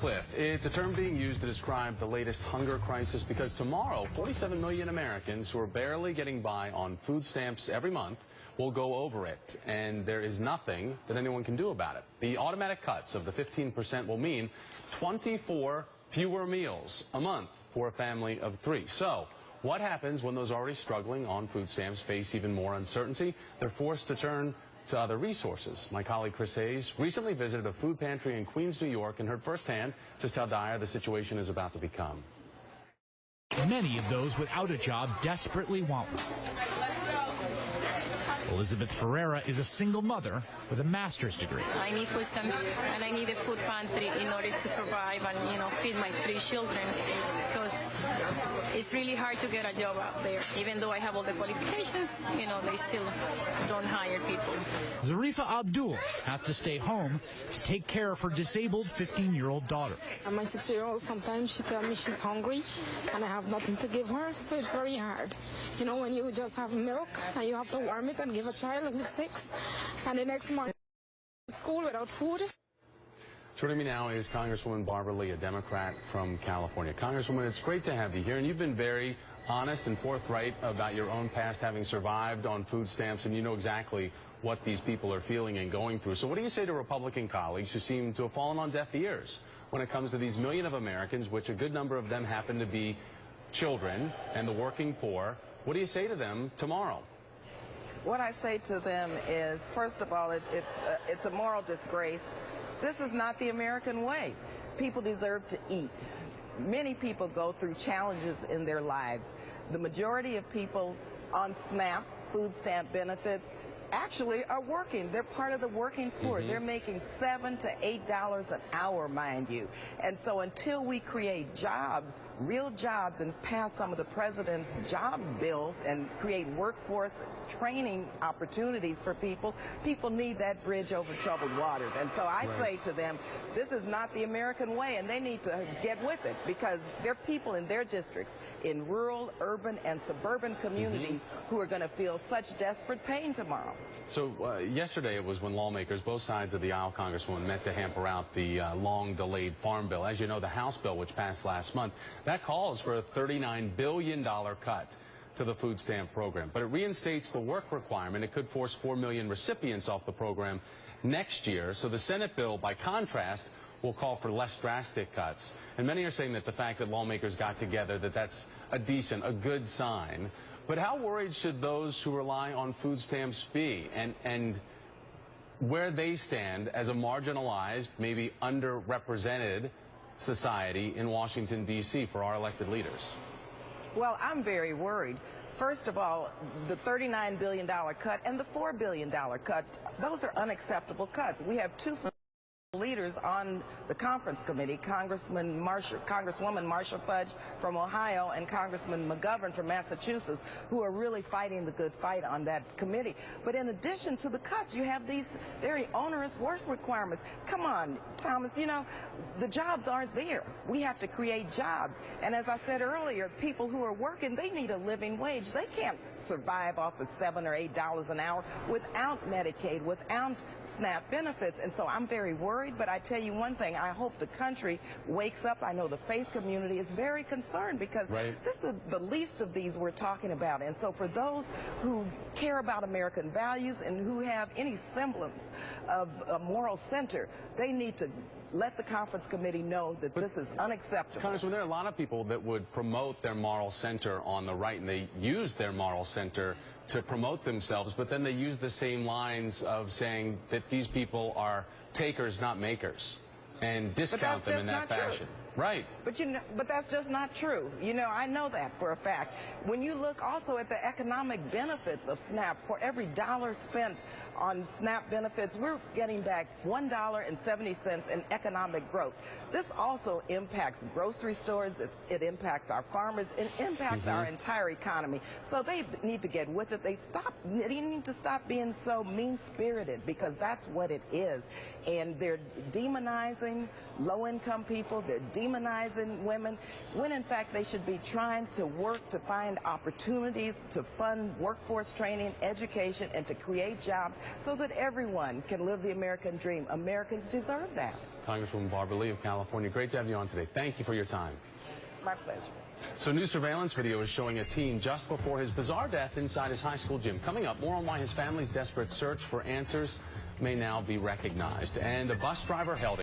Cliff, it's a term being used to describe the latest hunger crisis because tomorrow, 47 million Americans who are barely getting by on food stamps every month will go over it, and there is nothing that anyone can do about it. The automatic cuts of the 15% will mean 24 fewer meals a month for a family of 3. So, what happens when those already struggling on food stamps face even more uncertainty? They're forced to turn to other resources. My colleague Chris Hayes recently visited a food pantry in Queens, New York, and heard firsthand just how dire the situation is about to become. Many of those without a job desperately want one. Elizabeth Ferreira is a single mother with a master's degree. I need food stamps and I need a food pantry in order to survive and, feed my 3 children, because it's really hard to get a job out there. Even though I have all the qualifications, they still don't hire people. Zarifa Abdul has to stay home to take care of her disabled 15-year-old daughter. And my 6-year-old, sometimes she tells me she's hungry and I have nothing to give her, so it's very hard. When you just have milk and you have to warm it and give a child who's 6, and the next morning school without food. Joining me now is Congresswoman Barbara Lee, a Democrat from California. Congresswoman, it's great to have you here, and you've been very honest and forthright about your own past, having survived on food stamps, and you know exactly what these people are feeling and going through. So what do you say to Republican colleagues who seem to have fallen on deaf ears when it comes to these million of Americans, which a good number of them happen to be children and the working poor? What do you say to them tomorrow? What I say to them is, first of all, it's a moral disgrace. This is not the American way. People deserve to eat. Many people go through challenges in their lives. The majority of people on SNAP, food stamp benefits, actually are working. They're part of the working poor. They're making $7 to $8 an hour, mind you. And so until we create jobs, real jobs, and pass some of the president's jobs bills and create workforce training opportunities for people, people need that bridge over troubled waters. And so I say to them, this is not the American way, and they need to get with it, because there are people in their districts, in rural, urban, and suburban communities who are going to feel such desperate pain tomorrow. So yesterday it was when lawmakers, both sides of the aisle, Congresswoman, met to hamper out the long-delayed farm bill. As you know, the House bill, which passed last month, that calls for a $39 billion cut to the food stamp program. But it reinstates the work requirement. It could force 4 million recipients off the program next year. So the Senate bill, by contrast, will call for less drastic cuts. And many are saying that the fact that lawmakers got together, that's a good sign. But how worried should those who rely on food stamps be, and where they stand as a marginalized, maybe underrepresented society in Washington, D.C. for our elected leaders? Well, I'm very worried. First of all, the $39 billion cut and the $4 billion cut, those are unacceptable cuts. We have 2 leaders on the conference committee, Congrwoman Marcia Fudge from Ohio and Congressman McGovern from Massachusetts, who are really fighting the good fight on that committee. But in addition to the cuts, you have these very onerous work requirements. Come on, Thomas, the jobs aren't there. We have to create jobs. And as I said earlier, people who are working, they need a living wage. They can't survive off of $7 or $8 an hour without Medicaid, without SNAP benefits. And so I'm very worried. But I tell you one thing, I hope the country wakes up. I know the faith community is very concerned, because this is the least of these we're talking about. And so for those who care about American values and who have any semblance of a moral center, they need to let the conference committee know that this is unacceptable. Congressman, there are a lot of people that would promote their moral center on the right, and they use their moral center to promote themselves, but then they use the same lines of saying that these people are takers, not makers, and discount them in that fashion. Right. But that's just not true. I know that for a fact. When you look also at the economic benefits of SNAP, for every dollar spent on SNAP benefits, we're getting back $1.70 in economic growth. This also impacts grocery stores, it impacts our farmers, it impacts our entire economy. So they need to get with it. They need to stop being so mean-spirited, because that's what it is. And they're demonizing low-income people, they're demonizing demonizing women, when in fact they should be trying to work to find opportunities to fund workforce training, education, and to create jobs so that everyone can live the American dream. Americans deserve that. Congresswoman Barbara Lee of California, great to have you on today. Thank you for your time. My pleasure. So new surveillance video is showing a teen just before his bizarre death inside his high school gym. Coming up, more on why his family's desperate search for answers may now be recognized. And a bus driver held